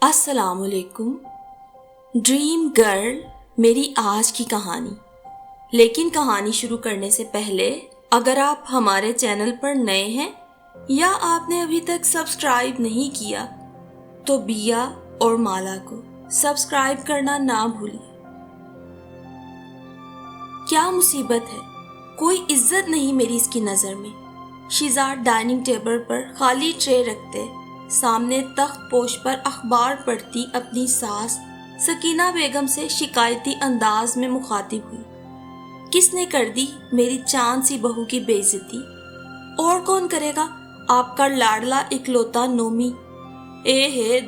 السلام علیکم۔ Dream girl میری آج کی کہانی۔ لیکن کہانی شروع کرنے سے پہلے اگر آپ ہمارے چینل پر نئے ہیں یا آپ نے ابھی تک سبسکرائب نہیں کیا تو بیا اور مالا کو سبسکرائب کرنا نہ بھولیے۔ کیا مصیبت ہے، کوئی عزت نہیں میری اس کی نظر میں۔ شہزاد ڈائننگ ٹیبل پر خالی ٹرے رکھتے سامنے تخت پوش پر اخبار پڑھتی اپنی ساس سکینہ بیگم سے شکایتی انداز میں مخاطب ہوئی۔ کس نے کر دی میری چاند سی بہو کی بے عزتی؟ اور کون کرے گا؟ آپ کا لاڈلا اکلوتا نومی۔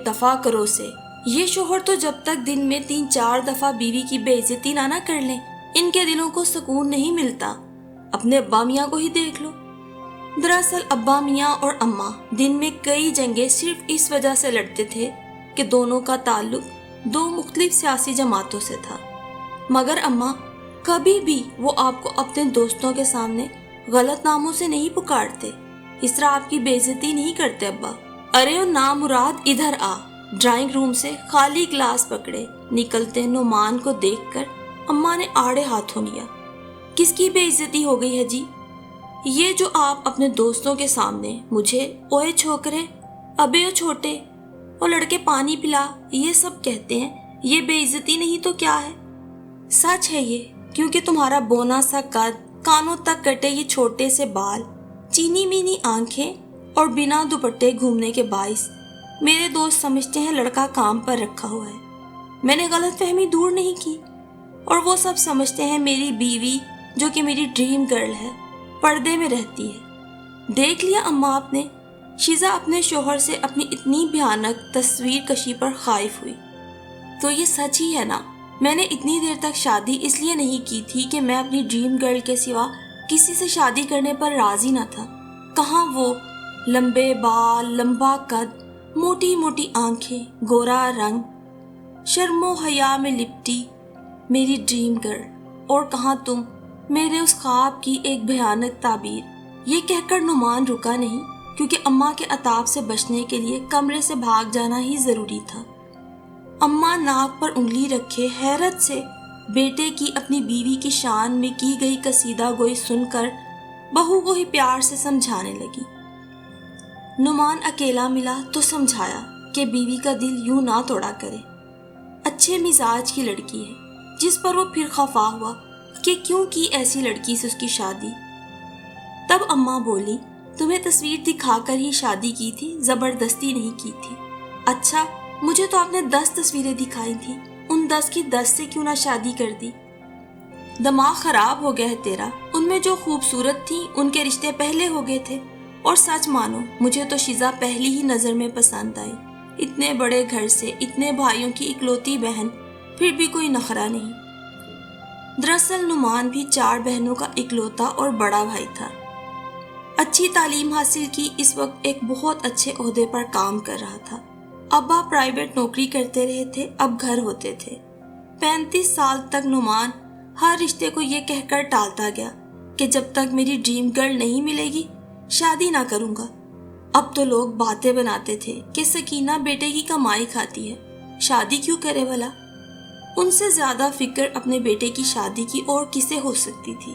دفع کرو سے۔ یہ شوہر تو جب تک دن میں 3-4 دفعہ بیوی کی بے عزتی نہ کر لیں ان کے دلوں کو سکون نہیں ملتا۔ اپنے ابا میاں کو ہی دیکھ لو۔ دراصل ابا میاں اور اماں دن میں کئی جنگیں صرف اس وجہ سے لڑتے تھے کہ دونوں کا تعلق 2 مختلف سیاسی جماعتوں سے تھا، مگر اماں کبھی بھی وہ آپ کو اپنے دوستوں کے سامنے غلط ناموں سے نہیں پکارتے، اس طرح آپ کی بے عزتی نہیں کرتے ابا۔ ارے او نامراد ادھر آ۔ ڈرائنگ روم سے خالی گلاس پکڑے نکلتے نعمان کو دیکھ کر اماں نے آڑے ہاتھوں لیا۔ کس کی بے عزتی ہو گئی ہے جی؟ یہ جو آپ اپنے دوستوں کے سامنے مجھے اوے چھوکرے، ابے او چھوٹے، او لڑکے پانی پلا، یہ سب کہتے ہیں، یہ بے عزتی نہیں تو کیا ہے؟ سچ ہے یہ، کیونکہ تمہارا بونا سا قد، کانوں تک کٹے یہ چھوٹے سے بال، چینی مینی آنکھیں اور بنا دوپٹے گھومنے کے باعث میرے دوست سمجھتے ہیں لڑکا کام پر رکھا ہوا ہے۔ میں نے غلط فہمی دور نہیں کی، اور وہ سب سمجھتے ہیں میری بیوی جو کہ میری ڈریم گرل ہے پردے میں رہتی ہے۔ دیکھ لیا اماں آپ نے؟ شیزا اپنے شوہر سے اپنی اتنی بھیانک تصویر کشی پر خائف ہوئی۔ تو یہ سچ ہی ہے نا؟ میں نے اتنی دیر تک شادی اس لیے نہیں کی تھی کہ میں اپنی ڈریم گرل کے سوا کسی سے شادی کرنے پر راضی نہ تھا۔ کہاں وہ لمبے بال، لمبا قد، موٹی موٹی آنکھیں، گورا رنگ، شرم و حیا میں لپٹی میری ڈریم گرل، اور کہاں تم، میرے اس خواب کی ایک بھیانک تعبیر۔ یہ کہہ کر نعمان رکا نہیں، کیونکہ اماں کے عتاب سے بچنے کے لیے کمرے سے بھاگ جانا ہی ضروری تھا۔ اماں ناک پر انگلی رکھے حیرت سے بیٹے کی اپنی بیوی کی شان میں کی گئی قصیدہ گوئی سن کر بہو کو ہی پیار سے سمجھانے لگی۔ نعمان اکیلا ملا تو سمجھایا کہ بیوی کا دل یوں نہ توڑا کرے، اچھے مزاج کی لڑکی ہے، جس پر وہ پھر خفا ہوا کہ کیوں کی ایسی لڑکی سے اس کی شادی۔ تب اماں بولی، تمہیں تصویر دکھا کر ہی شادی کی تھی، زبردستی نہیں کی تھی۔ اچھا، مجھے تو آپ نے 10 تصویریں دکھائی تھی، ان 10 کی 10 سے کیوں نہ شادی کر دی؟ دماغ خراب ہو گیا ہے تیرا؟ ان میں جو خوبصورت تھیں ان کے رشتے پہلے ہو گئے تھے، اور سچ مانو مجھے تو شیزا پہلی ہی نظر میں پسند آئی۔ اتنے بڑے گھر سے، اتنے بھائیوں کی اکلوتی بہن، پھر بھی کوئی نخرہ نہیں۔ دراصل نعمان بھی 4 بہنوں کا اکلوتا اور بڑا بھائی تھا۔ اچھی تعلیم حاصل کی، اس وقت ایک بہت اچھے عہدے پر کام کر رہا تھا۔ ابا پرائیویٹ نوکری کرتے رہے تھے، اب گھر ہوتے تھے۔ 35 سال تک نعمان ہر رشتے کو یہ کہہ کر ٹالتا گیا کہ جب تک میری ڈریم گرل نہیں ملے گی شادی نہ کروں گا۔ اب تو لوگ باتیں بناتے تھے کہ سکینہ بیٹے کی کمائی کھاتی ہے، شادی کیوں کرے بھلا؟ ان سے زیادہ فکر اپنے بیٹے کی شادی کی اور کسے ہو سکتی تھی،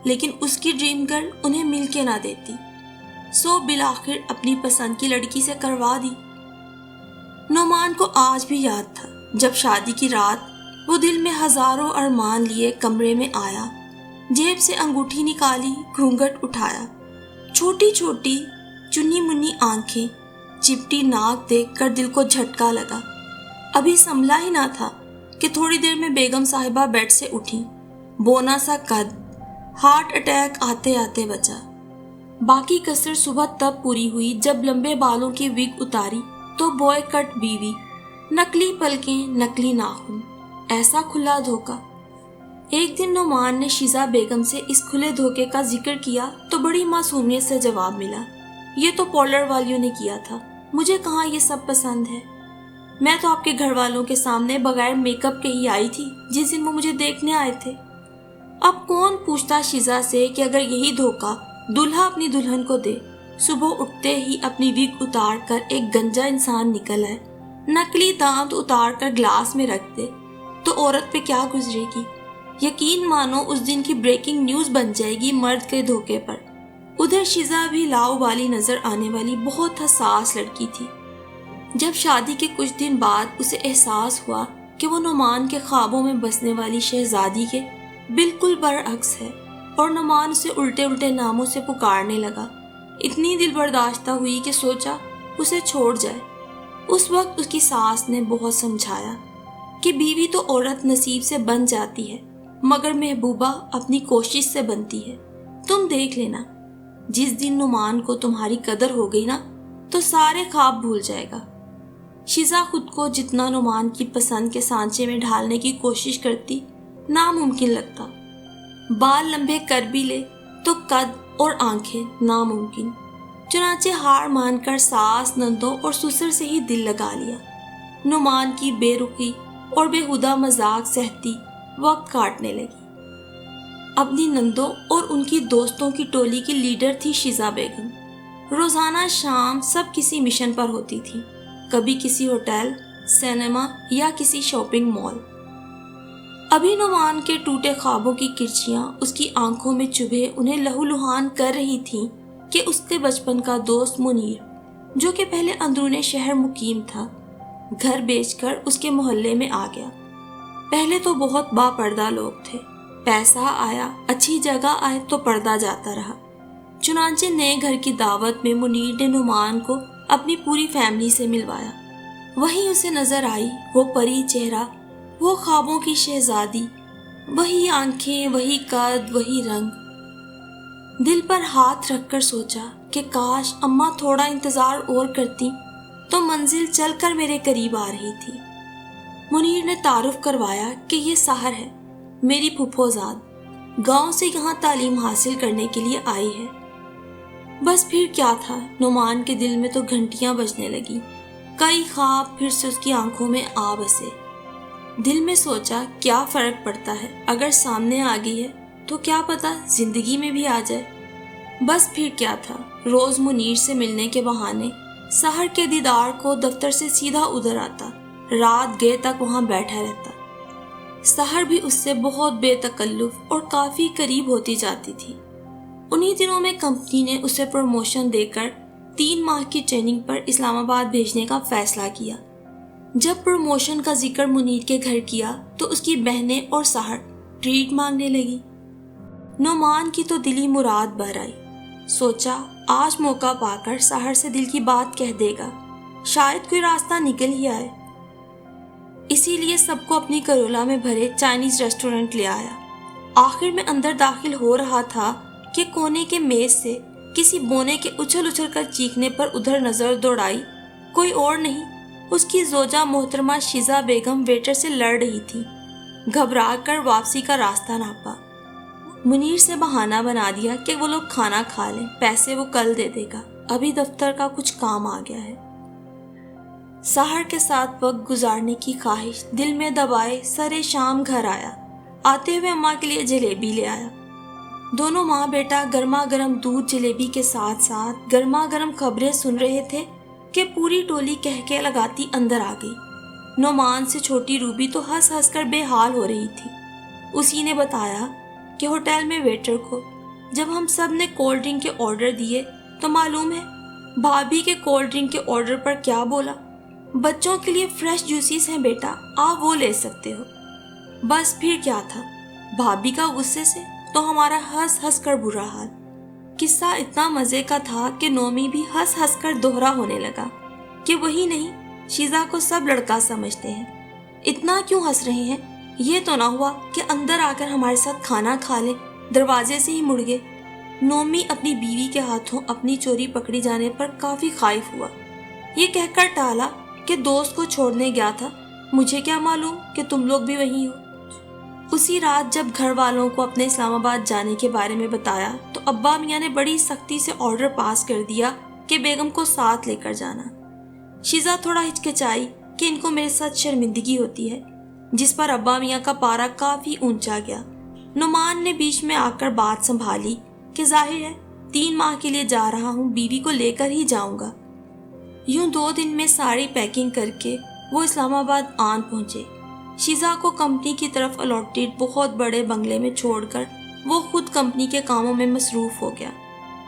لیکن اس کی ڈریم گرل انہیں مل کے نہ دیتی، سو بالآخر اپنی پسند کی لڑکی سے کروا دی۔ نعمان کو آج بھی یاد تھا جب شادی کی رات وہ دل میں ہزاروں ارمان لیے کمرے میں آیا، جیب سے انگوٹھی نکالی، گھونگھٹ اٹھایا، چھوٹی چھوٹی چنی منی آنکھیں، چپٹی ناک دیکھ کر دل کو جھٹکا لگا۔ ابھی سنبھلا ہی نہ تھا کہ تھوڑی دیر میں بیگم صاحبہ بیڈ سے اٹھی، بونا سا قد، ہارٹ اٹیک آتے آتے بچا۔ باقی کسر صبح تب پوری ہوئی جب لمبے بالوں کی وگ اتاری تو بوائے کٹ بیوی، نکلی پلکیں، نکلی ناخن، ایسا کھلا دھوکا۔ ایک دن نعمان نے شیزا بیگم سے اس کھلے دھوکے کا ذکر کیا تو بڑی معصومیت سے جواب ملا، یہ تو پارلر والیوں نے کیا تھا، مجھے کہاں یہ سب پسند ہے۔ میں تو آپ کے گھر والوں کے سامنے بغیر میک اپ کے ہی آئی تھی جس دن وہ مجھے دیکھنے آئے تھے۔ اب کون پوچھتا شیزا سے کہ اگر یہی دھوکا دلہا اپنی دلہن کو دے، صبح اٹھتے ہی اپنی وگ اتار کر ایک گنجا انسان نکل آئے، نقلی دانت اتار کر گلاس میں رکھ دے تو عورت پہ کیا گزرے گی؟ یقین مانو اس دن کی بریکنگ نیوز بن جائے گی مرد کے دھوکے پر۔ ادھر شیزا بھی لاؤبالی نظر آنے والی بہت حساس لڑکی تھی۔ جب شادی کے کچھ دن بعد اسے احساس ہوا کہ وہ نعمان کے خوابوں میں بسنے والی شہزادی کے بالکل برعکس ہے اور نعمان اسے الٹے الٹے ناموں سے پکارنے لگا، اتنی دل برداشتہ ہوئی کہ سوچا اسے چھوڑ جائے۔ اس وقت اس کی ساس نے بہت سمجھایا کہ بیوی تو عورت نصیب سے بن جاتی ہے مگر محبوبہ اپنی کوشش سے بنتی ہے۔ تم دیکھ لینا، جس دن نعمان کو تمہاری قدر ہو گئی نا تو سارے خواب بھول جائے گا۔ شیزا خود کو جتنا نعمان کی پسند کے سانچے میں ڈھالنے کی کوشش کرتی ناممکن لگتا، بال لمبے کر بھی لے تو قد اور آنکھیں ناممکن۔ چنانچہ ہار مان کر ساس، نندوں اور سسر سے ہی دل لگا لیا۔ نعمان کی بے رخی اور بےہودہ مذاق سہتی وقت کاٹنے لگی۔ اپنی نندوں اور ان کی دوستوں کی ٹولی کی لیڈر تھی شیزا بیگم۔ روزانہ شام سب کسی مشن پر ہوتی تھی، کبھی کسی ہوٹل، سینما یا کسی شاپنگ مال۔ ابھی نعمان کے ٹوٹے خوابوں کی کرچیاں اس کی آنکھوں میں چبھے انہیں لہو لہان کر رہی تھیں کہ اس کے بچپن کا دوست منیر، جو کہ پہلے اندرون شہر مقیم تھا، گھر بیچ کر اس کے محلے میں آ گیا۔ پہلے تو بہت با پردہ لوگ تھے، پیسہ آیا، اچھی جگہ آئے تو پردہ جاتا رہا۔ چنانچہ نئے گھر کی دعوت میں منیر نے نعمان کو اپنی پوری فیملی سے ملوایا۔ وہیں اسے نظر آئی وہ پری چہرہ، وہ خوابوں کی شہزادی، وہی آنکھیں، وہی قد، وہی رنگ۔ دل پر ہاتھ رکھ کر سوچا کہ کاش اماں تھوڑا انتظار اور کرتی تو منزل چل کر میرے قریب آ رہی تھی۔ منیر نے تعارف کروایا کہ یہ سحر ہے، میری پھپھو زاد، گاؤں سے یہاں تعلیم حاصل کرنے کے لیے آئی ہے۔ بس پھر کیا تھا، نعمان کے دل میں تو گھنٹیاں بجنے لگی، کئی خواب پھر سے اس کی آنکھوں میں آ بسے۔ دل میں سوچا کیا فرق پڑتا ہے، اگر سامنے آ گئی ہے تو کیا پتا زندگی میں بھی آ جائے۔ بس پھر کیا تھا، روز منیر سے ملنے کے بہانے سحر کے دیدار کو دفتر سے سیدھا ادھر آتا، رات گئے تک وہاں بیٹھا رہتا۔ سحر بھی اس سے بہت بے تکلف اور کافی قریب ہوتی جاتی تھی۔ انہی دنوں میں کمپنی نے اسے پروموشن دے کر 3 ماہ کی ٹریننگ پر اسلام آباد بھیجنے کا فیصلہ کیا۔ جب پروموشن کا ذکر منیر کے گھر کیا تو اس کی بہنیں اور سحر ٹریٹ مانگنے لگی۔ نعمان کی تو دلی مراد بھر آئی، سوچا آج موقع پا کر سحر سے دل کی بات کہہ دے گا، شاید کوئی راستہ نکل ہی آئے۔ اسی لیے سب کو اپنی کرولا میں بھرے چائنیز ریسٹورنٹ لے آیا۔ آخر میں اندر داخل ہو رہا تھا کہ کونے کے میز سے کسی بونے کے اچھل اچھل کر چیخنے پر ادھر نظر دوڑائی، کوئی اور نہیں اس کی زوجہ محترمہ شیزا بیگم ویٹر سے لڑ رہی تھی۔ گھبرا کر واپسی کا راستہ ناپا، منیر سے بہانہ بنا دیا کہ وہ لوگ کھانا کھا لیں، پیسے وہ کل دے دے گا، ابھی دفتر کا کچھ کام آ گیا ہے۔ سحر کے ساتھ وقت گزارنے کی خواہش دل میں دبائے سرے شام گھر آیا، آتے ہوئے اماں کے لیے جلیبی لے آیا۔ دونوں ماں بیٹا گرما گرم دودھ جلیبی کے ساتھ ساتھ گرما گرم خبریں سن رہے تھے کہ پوری ٹولی کہہ کے لگاتی اندر آ گئی۔ نعمان سے چھوٹی روبی تو ہنس ہنس کر بے حال ہو رہی تھی۔ اسی نے بتایا کہ ہوٹل میں ویٹر کو جب ہم سب نے کولڈ ڈرنک کے آرڈر دیے تو معلوم ہے بھابھی کے کولڈ ڈرنک کے آرڈر پر کیا بولا، بچوں کے لیے فریش جوسیز ہیں بیٹا، آپ وہ لے سکتے ہو۔ بس پھر کیا تھا، بھابھی کا غصے سے تو ہمارا ہنس ہنس کر برا حال۔ قصہ اتنا مزے کا تھا کہ نومی بھی ہنس ہنس کر دوہرا ہونے لگا کہ وہی نہیں، شیزا کو سب لڑکا سمجھتے ہیں، اتنا کیوں ہنس رہے ہیں، یہ تو نہ ہوا کہ اندر آ کر ہمارے ساتھ کھانا کھا لیں، دروازے سے ہی مڑ گئے۔ نومی اپنی بیوی کے ہاتھوں اپنی چوری پکڑی جانے پر کافی خائف ہوا، یہ کہہ کر ٹالا کہ دوست کو چھوڑنے گیا تھا، مجھے کیا معلوم کہ تم لوگ بھی وہیں ہو۔ اسی رات جب گھر والوں کو اپنے اسلام آباد جانے کے بارے میں بتایا تو ابا میاں نے بڑی سختی سے آرڈر پاس کر دیا کہ بیگم کو ساتھ لے کر جانا۔ شیزا تھوڑا ہچکچائی کہ ان کو میرے ساتھ شرمندگی ہوتی ہے، جس پر ابا میاں کا پارا کافی اونچا گیا۔ نعمان نے بیچ میں آ کر بات سنبھالی کہ ظاہر ہے 3 ماہ کے لیے جا رہا ہوں، بیوی کو لے کر ہی جاؤں گا۔ یوں 2 دن میں ساری پیکنگ کر کے وہ اسلام آباد آن پہنچے۔ شیزا کو کمپنی کی طرف الاٹڈ بہت بڑے بنگلے میں چھوڑ کر وہ خود کمپنی کے کاموں میں مصروف ہو گیا۔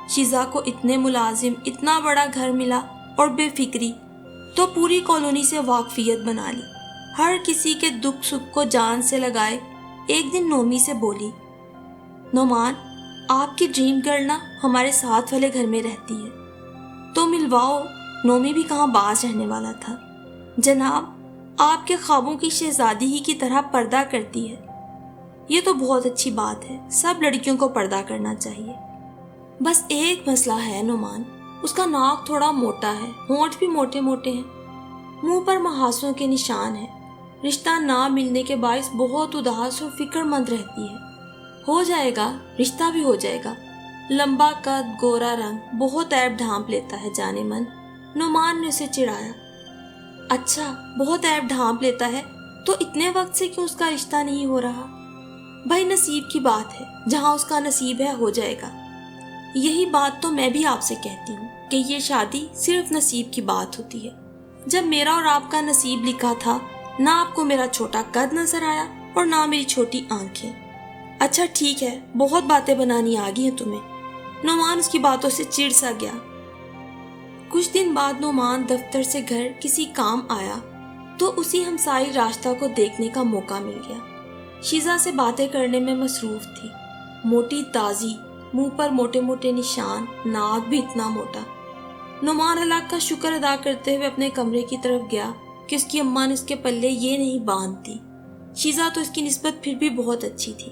شیزا کو اتنے ملازم، اتنا بڑا گھر ملا اور بے فکری تو پوری کالونی سے واقفیت بنا لی، ہر کسی کے دکھ سکھ کو جان سے لگائے۔ ایک دن نومی سے بولی، نعمان، آپ کی ڈریم گرل نا ہمارے ساتھ والے گھر میں رہتی ہے، تو ملواؤ۔ نومی بھی کہاں باز رہنے والا تھا۔ جناب، آپ کے خوابوں کی شہزادی ہی کی طرح پردہ کرتی ہے۔ یہ تو بہت اچھی بات ہے، سب لڑکیوں کو پردہ کرنا چاہیے۔ بس ایک مسئلہ ہے نعمان، اس کا ناک تھوڑا موٹا ہے، ہونٹ بھی موٹے موٹے ہیں، منہ پر محاسوں کے نشان ہیں۔ رشتہ نہ ملنے کے باعث بہت اداس اور فکر مند رہتی ہے۔ ہو جائے گا، رشتہ بھی ہو جائے گا۔ لمبا قد، گورا رنگ، بہت عیب ڈھانپ لیتا ہے جانے من۔ نعمان نے اسے چڑھایا۔ اچھا، بہت عیب ڈھانپ لیتا ہے تو اتنے وقت سے کیوں اس کا رشتہ نہیں ہو رہا؟ بھائی نصیب کی بات ہے، جہاں اس کا نصیب ہے ہو جائے گا۔ یہی بات تو میں بھی آپ سے کہتی ہوں کہ یہ شادی صرف نصیب کی بات ہوتی ہے۔ جب میرا اور آپ کا نصیب لکھا تھا، نہ آپ کو میرا چھوٹا قد نظر آیا اور نہ میری چھوٹی آنکھیں۔ اچھا ٹھیک ہے، بہت باتیں بنانی آ گئی ہیں تمہیں۔ نعمان اس کی باتوں سے چڑ سا گیا۔ کچھ دن بعد نعمان دفتر سے گھر کسی کام آیا تو اسی ہمسائی راستہ کو دیکھنے کا موقع مل گیا۔ شیزا سے باتیں کرنے میں مصروف تھی۔ موٹی تازی، منہ پر موٹے موٹے نشان، ناک بھی اتنا موٹا۔ نعمان اللہ کا شکر ادا کرتے ہوئے اپنے کمرے کی طرف گیا کہ اس کی اماں نے اس کے پلے یہ نہیں باندھتی۔ شیزا تو اس کی نسبت پھر بھی بہت اچھی تھی،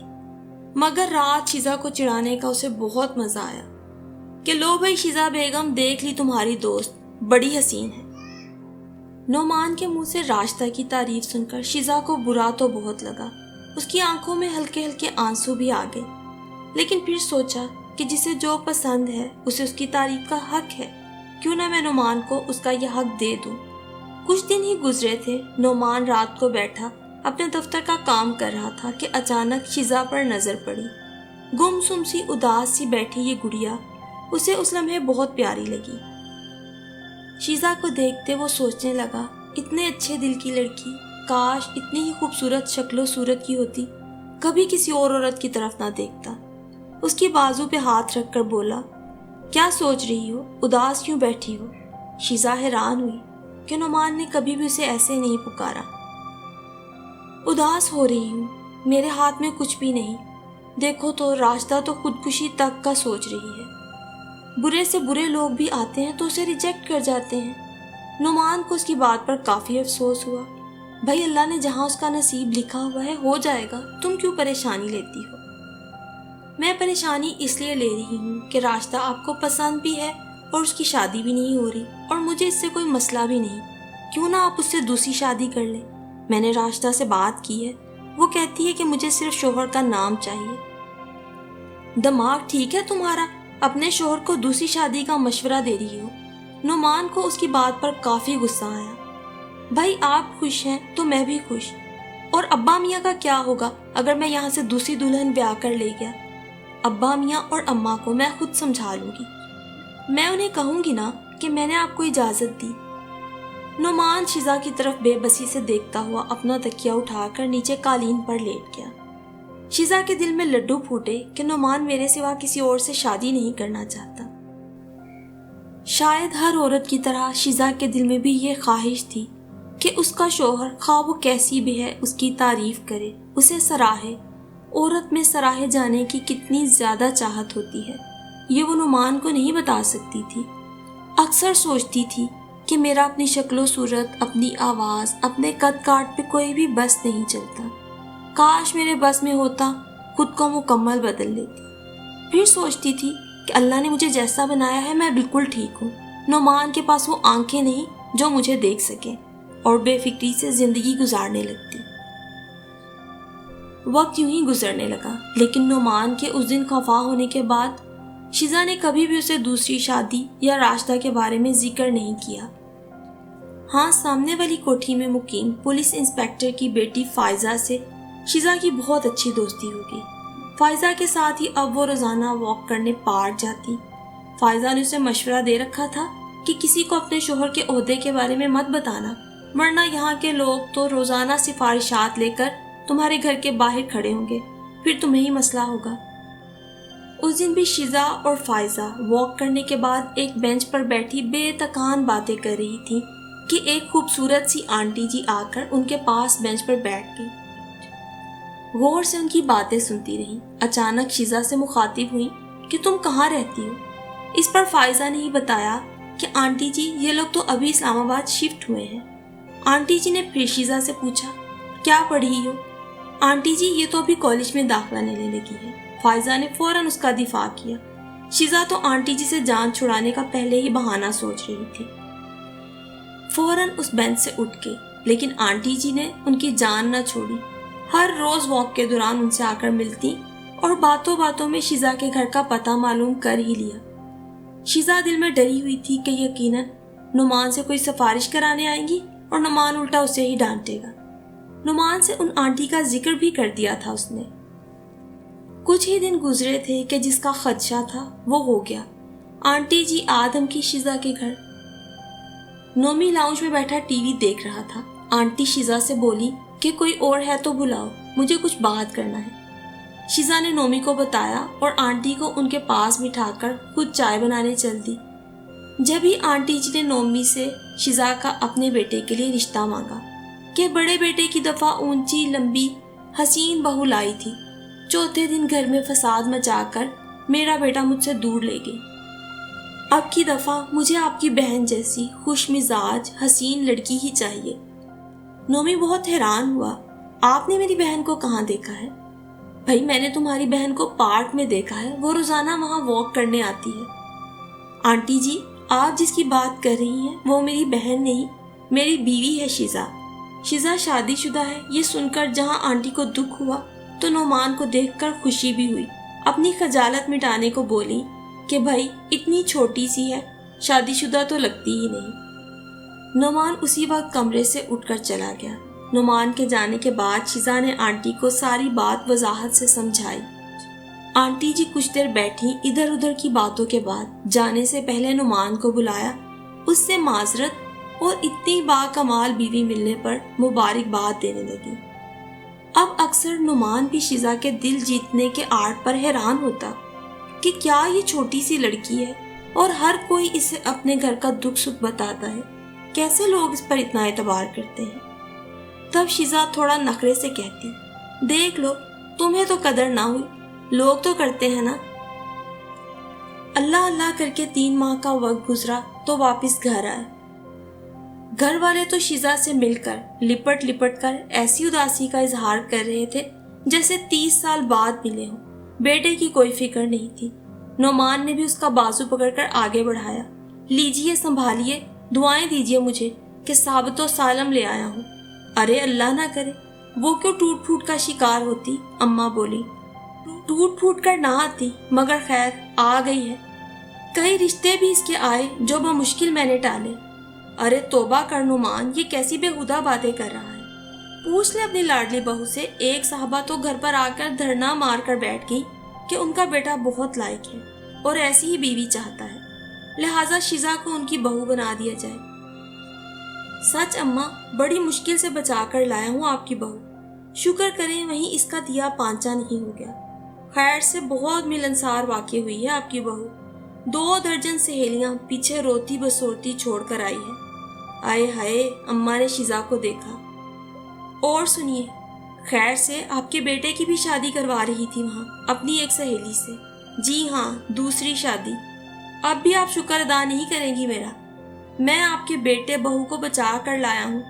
مگر رات شیزا کو چڑھانے کا اسے بہت مزہ آیا کہ لو بھائی شیزا بیگم، دیکھ لی تمہاری دوست، بڑی حسین ہے۔ نعمان کے منہ سے راستہ کی تعریف سن کر شیزا کو برا تو بہت لگا، اس کی آنکھوں میں ہلکے ہلکے آنسو بھی آ گئے، لیکن پھر سوچا کہ جسے جو پسند ہے اسے اس کی تعریف کا حق ہے، کیوں نہ میں نعمان کو اس کا یہ حق دے دوں۔ کچھ دن ہی گزرے تھے، نعمان رات کو بیٹھا اپنے دفتر کا کام کر رہا تھا کہ اچانک شیزا پر نظر پڑی۔ گم سم سی اداس سی بیٹھی یہ گڑیا اسے اس لمحے بہت پیاری لگی۔ شیزا کو دیکھتے وہ سوچنے لگا، اتنے اچھے دل کی لڑکی، کاش اتنی ہی خوبصورت شکل و صورت کی ہوتی، کبھی کسی اور عورت کی طرف نہ دیکھتا۔ اس کی بازو پہ ہاتھ رکھ کر بولا، کیا سوچ رہی ہو، اداس کیوں بیٹھی ہو؟ شیزا حیران ہوئی کہ نعمان نے کبھی بھی اسے ایسے نہیں پکارا۔ اداس ہو رہی ہوں، میرے ہاتھ میں کچھ بھی نہیں، دیکھو تو راستہ تو خودکشی تک کا سوچ رہی ہے، برے سے برے لوگ بھی آتے ہیں تو اسے ریجیکٹ کر جاتے ہیں۔ نعمان کو اس کی بات پر کافی افسوس ہوا۔ بھائی اللہ نے جہاں اس کا نصیب لکھا ہوا ہے ہو جائے گا، تم کیوں پریشانی لیتی ہو؟ میں پریشانی اس لیے لے رہی ہوں کہ راستہ آپ کو پسند بھی ہے اور اس کی شادی بھی نہیں ہو رہی، اور مجھے اس سے کوئی مسئلہ بھی نہیں، کیوں نہ آپ اس سے دوسری شادی کر لیں۔ میں نے راستہ سے بات کی ہے، وہ کہتی ہے کہ مجھے صرف شوہر کا نام چاہیے۔ دماغ ٹھیک ہے تمہارا، اپنے شوہر کو دوسری شادی کا مشورہ دے رہی ہو۔ نعمان کو اس کی بات پر کافی غصہ آیا۔ بھائی آپ خوش ہیں تو میں بھی خوش، اور ابا میاں کا کیا ہوگا اگر میں یہاں سے دوسری دلہن بیاہ کر لے گیا؟ ابا میاں اور اماں کو میں خود سمجھا لوں گی، میں انہیں کہوں گی نا کہ میں نے آپ کو اجازت دی۔ نعمان شیزا کی طرف بے بسی سے دیکھتا ہوا اپنا تکیہ اٹھا کر نیچے قالین پر لیٹ گیا۔ شیزا کے دل میں لڈو پھوٹے کہ نعمان میرے سوا کسی اور سے شادی نہیں کرنا چاہتا۔ شاید ہر عورت کی طرح شیزا کے دل میں بھی یہ خواہش تھی کہ اس کا شوہر خواہ وہ کیسی بھی ہے اس کی تعریف کرے، اسے سراہے۔ عورت میں سراہے جانے کی کتنی زیادہ چاہت ہوتی ہے، یہ وہ نعمان کو نہیں بتا سکتی تھی۔ اکثر سوچتی تھی کہ میرا اپنی شکل و صورت، اپنی آواز، اپنے قد کاٹ پہ کوئی بھی بس نہیں چلتا، کاش میرے بس میں ہوتا خود کو مکمل بدل لیتی۔ پھر سوچتی تھی کہ اللہ نے مجھے جیسا بنایا ہے میں بالکل ٹھیک ہوں، نعمان کے پاس وہ آنکھیں نہیں جو مجھے دیکھ سکیں، اور بے فکری سے زندگی گزارنے لگتی۔ وقت یوں ہی گزرنے لگا، لیکن نعمان کے اس دن خفا ہونے کے بعد شیزا نے کبھی بھی اسے دوسری شادی یا راستہ کے بارے میں ذکر نہیں کیا۔ ہاں، سامنے والی کوٹھی میں مقیم پولیس انسپیکٹر کی بیٹی فائزہ سے شیزا کی بہت اچھی دوستی ہوگی۔ فائزہ کے ساتھ ہی اب وہ روزانہ واک کرنے پارک جاتی۔ فائزہ نے اسے مشورہ دے رکھا تھا کہ کسی کو اپنے شوہر کے عہدے کے بارے میں مت بتانا، ورنہ یہاں کے لوگ تو روزانہ سفارشات لے کر تمہارے گھر کے باہر کھڑے ہوں گے، پھر تمہیں ہی مسئلہ ہوگا۔ اس دن بھی شیزا اور فائزہ واک کرنے کے بعد ایک بینچ پر بیٹھی بے تکان باتیں کر رہی تھی کہ ایک خوبصورت سی آنٹی جی آ کر ان کے پاس بینچ پر بیٹھ گئی۔ غور سے ان کی باتیں سنتی رہی۔ اچانک شیزا سے مخاطب ہوئی کہ تم کہاں رہتی ہو؟ اس پر فائزہ نے ہی بتایا کہ آنٹی جی یہ لوگ تو ابھی اسلام آباد شفٹ ہوئے ہیں۔ آنٹی جی نے پھر شیزا سے پوچھا کیا پڑھی ہو؟ آنٹی جی یہ تو ابھی کالج میں داخلہ لینے لگی ہے۔ فائزہ نے فوراً اس کا دفاع کیا۔ شیزا تو آنٹی جی سے جان چھڑانے کا پہلے ہی بہانہ سوچ رہی تھی۔ فوراً اس بینچ سے اٹھ گئی، لیکن آنٹی جی نے ان کی جان نہ چھوڑی۔ ہر روز واک کے دوران ان سے آ کر ملتی اور باتوں باتوں میں شیزا کے گھر کا پتہ معلوم کر ہی لیا۔ شیزا دل میں ڈری ہوئی تھی کہ یقیناً نعمان سے کوئی سفارش کرانے آئیں گی اور نعمان الٹا اسے ہی ڈانٹے گا۔ نعمان سے ان آنٹی کا ذکر بھی کر دیا تھا اس نے۔ کچھ ہی دن گزرے تھے کہ جس کا خدشہ تھا وہ ہو گیا۔ آنٹی جی آدم کی شیزا کے گھر نومی لاؤنج میں بیٹھا ٹی وی دیکھ رہا تھا۔ آنٹی شیزا سے بولی کہ کوئی اور ہے تو بلاؤ، مجھے کچھ بات کرنا ہے۔ شیزا نے نومی کو بتایا اور آنٹی کو ان کے پاس بٹھا کر خود چائے بنانے چل دی۔ جب ہی آنٹی جی نے نومی سے شیزا کا اپنے بیٹے کے لیے رشتہ مانگا کہ بڑے بیٹے کی دفعہ اونچی لمبی حسین بہو لائی تھی، چوتھے دن گھر میں فساد مچا کر میرا بیٹا مجھ سے دور لے گئی۔ اب کی دفعہ مجھے آپ کی بہن جیسی خوش مزاج حسین لڑکی ہی چاہیے۔ نومی بہت حیران ہوا، آپ نے میری بہن کو کہاں دیکھا ہے؟ بھائی میں نے تمہاری بہن کو پارک میں دیکھا ہے، وہ روزانہ وہاں واک کرنے آتی ہے۔ آنٹی جی آپ جس کی بات کر رہی ہیں وہ میری بہن نہیں، میری بیوی ہے شیزا۔ شیزا شادی شدہ ہے۔ یہ سن کر جہاں آنٹی کو دکھ ہوا تو نعمان کو دیکھ کر خوشی بھی ہوئی۔ اپنی خجالت مٹانے کو بولی کہ بھائی اتنی چھوٹی سی ہے، شادی شدہ تو لگتی ہی نہیں۔ نعمان اسی وقت کمرے سے اٹھ کر چلا گیا۔ نعمان کے جانے کے بعد شیزا نے آنٹی کو ساری بات وضاحت سے سمجھائی۔ آنٹی جی کچھ دیر بیٹھی، ادھر ادھر کی باتوں کے بعد جانے سے پہلے نعمان کو بلایا، اس سے معذرت اور اتنی باکمال بیوی ملنے پر مبارکباد دینے لگی۔ اب اکثر نعمان بھی شیزا کے دل جیتنے کے آرٹ پر حیران ہوتا کہ کیا یہ چھوٹی سی لڑکی ہے اور ہر کوئی اسے اپنے گھر کا دکھ سکھ بتاتا ہے، کیسے لوگ اس پر اتنا اعتبار کرتے ہیں۔ تب شیزا تھوڑا نخرے سے کہتی دیکھ لو تمہیں تو قدر نہ ہوئی، لوگ تو کرتے ہیں نا۔ اللہ اللہ کر کے 3 ماہ کا وقت گزرا تو واپس گھر آئے۔ گھر والے تو شیزا سے مل کر لپٹ لپٹ کر ایسی اداسی کا اظہار کر رہے تھے جیسے 30 سال بعد ملے ہوں۔ بیٹے کی کوئی فکر نہیں تھی۔ نعمان نے بھی اس کا بازو پکڑ کر آگے بڑھایا، لیجئے سنبھالیے، دعائیں دیجئے مجھے کہ ثابت و سالم لے آیا ہوں۔ ارے اللہ نہ کرے، وہ کیوں ٹوٹ پھوٹ کا شکار ہوتی؟ اماں بولی۔ ٹوٹ پھوٹ کر نہ آتی، مگر خیر آ گئی ہے۔ کئی رشتے بھی اس کے آئے جو بمشکل میں نے ٹالے۔ ارے توبہ کر نعمان، یہ کیسی بےہودہ باتیں کر رہا ہے؟ پوچھ لے اپنی لاڈلی بہو سے۔ ایک صاحبہ تو گھر پر آ کر دھرنا مار کر بیٹھ گئی کہ ان کا بیٹا بہت لائق ہے اور ایسی ہی بیوی چاہتا ہے، لہٰذا شیزا کو ان کی بہو بنا دیا جائے۔ سچ اماں، بڑی مشکل سے بچا کر لایا ہوں آپ کی بہو، شکر کریں وہیں اس کا دیا پانچا نہیں ہو گیا۔ خیر سے بہت ملنسار واقع ہوئی ہے آپ کی بہو، 2 درجن سہیلیاں پیچھے روتی بسورتی چھوڑ کر آئی ہے۔ آئے ہائے، اماں نے شیزا کو دیکھا۔ اور سنیے، خیر سے آپ کے بیٹے کی بھی شادی کروا رہی تھی وہاں اپنی ایک سہیلی سے۔ جی ہاں، دوسری شادی۔ اب بھی آپ شکر ادا نہیں کریں گی میرا؟ میں آپ کے بیٹے بہو کو بچا کر لایا ہوں،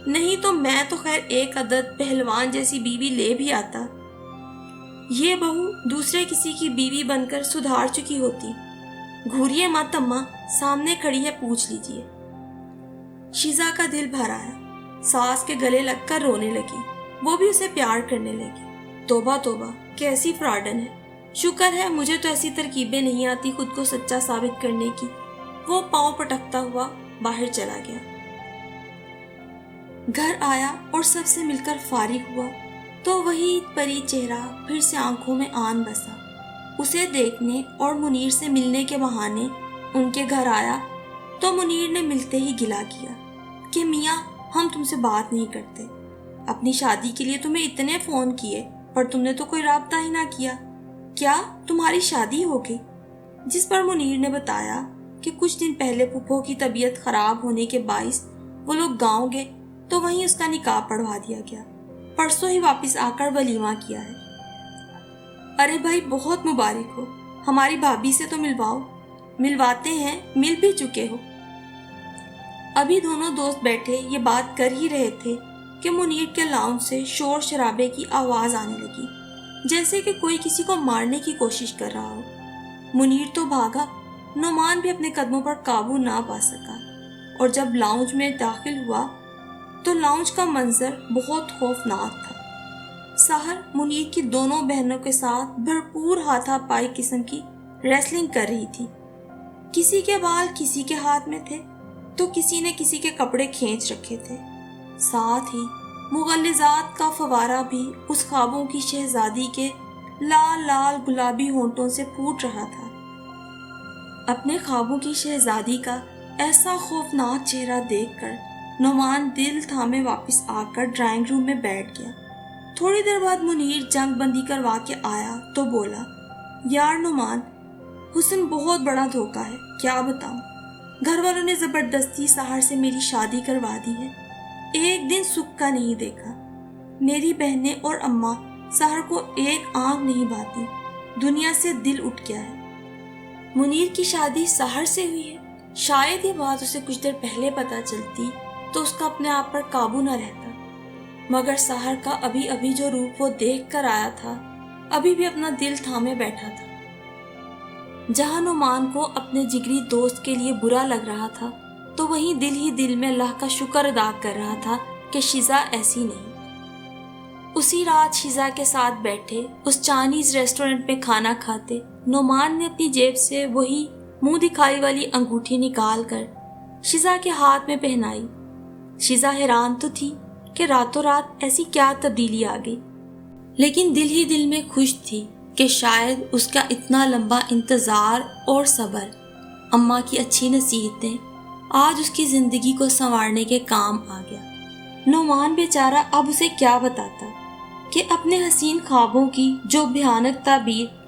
نہیں تو میں تو خیر ایک عدد پہلوان جیسی بیوی لے بھی آتا۔ یہ بہو دوسرے کسی کی بیوی بن کر سدھار چکی ہوتی۔ گھوریے مت اماں، سامنے کھڑی ہے، پوچھ لیجئے۔ شیزا کا دل بھر آیا، ساس کے گلے لگ کر رونے لگی، وہ بھی اسے پیار کرنے لگی۔ توبہ توبہ، کیسی فراڈن ہے۔ شکر ہے مجھے تو ایسی ترکیبیں نہیں آتی خود کو سچا ثابت کرنے کی۔ وہ پاؤں پٹکتا ہوا باہر چلا گیا۔ گھر آیا اور سب سے مل کر فارغ ہوا تو وہی پری چہرہ پھر سے آنکھوں میں آن بسا۔ اسے دیکھنے اور منیر سے ملنے کے بہانے ان کے گھر آیا تو منیر نے ملتے ہی گلا کیا کہ میاں ہم تم سے بات نہیں کرتے، اپنی شادی کے لیے تمہیں اتنے فون کیے پر تم نے تو کوئی رابطہ ہی نہ کیا، کیا تمہاری شادی ہو گئی؟ جس پر منیر نے بتایا کہ کچھ دن پہلے پھپھو کی طبیعت خراب ہونے کے باعث وہ لوگ گاؤں گئے تو وہیں اس کا نکاح پڑھوا دیا گیا، پرسوں ہی واپس آ کر ولیمہ کیا ہے۔ ارے بھائی بہت مبارک ہو، ہماری بھابھی سے تو ملواؤ۔ ملواتے ہیں، مل بھی چکے ہو۔ ابھی دونوں دوست بیٹھے یہ بات کر ہی رہے تھے کہ منیر کے لاؤنج سے شور شرابے کی آواز آنے لگی، جیسے کہ کوئی کسی کو مارنے کی کوشش کر رہا ہو۔ منیر تو بھاگا، نعمان بھی اپنے قدموں پر قابو نہ پا سکا، اور جب لاؤنج میں داخل ہوا تو لاؤنج کا منظر بہت خوفناک تھا۔ سحر منیر کی دونوں بہنوں کے ساتھ بھرپور ہاتھا پائی قسم کی ریسلنگ کر رہی تھی۔ کسی کے بال کسی کے ہاتھ میں تھے تو کسی نے کسی کے کپڑے کھینچ رکھے تھے، ساتھ ہی مغلظات کا فوارہ بھی اس خوابوں کی شہزادی کے لال لال گلابی ہونٹوں سے پھوٹ رہا تھا۔ اپنے خوابوں کی شہزادی کا ایسا خوفناک چہرہ دیکھ کر نعمان دل تھامے واپس آ کر ڈرائنگ روم میں بیٹھ گیا۔ تھوڑی دیر بعد منیر جنگ بندی کروا کے آیا تو بولا، یار نعمان، حسن بہت بڑا دھوکہ ہے، کیا بتاؤں۔ گھر والوں نے زبردستی سحر سے میری شادی کروا دی ہے، ایک دن سکھ کا نہیں دیکھا۔ میری بہنیں اور اماں سحر کو ایک آنکھ نہیں بھاتی، دنیا سے دل اٹھ گیا ہے۔ منیر کی شادی سحر سے ہوئی ہے؟ شاید یہ بات اسے کچھ دیر پہلے پتہ چلتی تو اس کا اپنے آپ پر قابو نہ رہتا، مگر سحر کا ابھی ابھی جو روپ وہ دیکھ کر آیا تھا ابھی بھی اپنا دل تھامے بیٹھا تھا۔ جہاں نعمان کو اپنے جگری دوست کے لیے برا لگ رہا تھا تو وہیں دل ہی دل میں اللہ کا شکر ادا کر رہا تھا کہ شیزا ایسی نہیں۔ اسی رات شیزا کے ساتھ بیٹھے اس چائنیز ریسٹورنٹ میں کھانا کھاتے نعمان نے اپنی جیب سے وہی منہ دکھائی والی انگوٹھی نکال کر شیزا کے ہاتھ میں پہنائی۔ شیزا حیران تو تھی کہ راتوں رات ایسی کیا تبدیلی آ گئی، لیکن دل ہی دل میں خوش تھی کہ شاید اس کا اتنا لمبا انتظار اور صبر، اماں کی اچھی نصیحتیں آج اس کی زندگی کو سنوارنے کے کام آ گیا۔ نعمان بیچارہ اب اسے کیا بتاتا کہ اپنے حسین خوابوں کی جو بھیانک تعبیر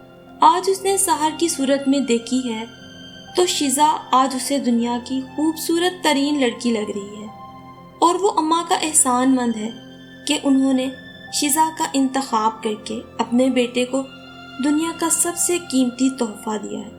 آج اس نے سحر کی صورت میں دیکھی ہے، تو شیزا آج اسے دنیا کی خوبصورت ترین لڑکی لگ رہی ہے، اور وہ اماں کا احسان مند ہے کہ انہوں نے شیزا کا انتخاب کر کے اپنے بیٹے کو دنیا کا سب سے قیمتی تحفہ دیا ہے۔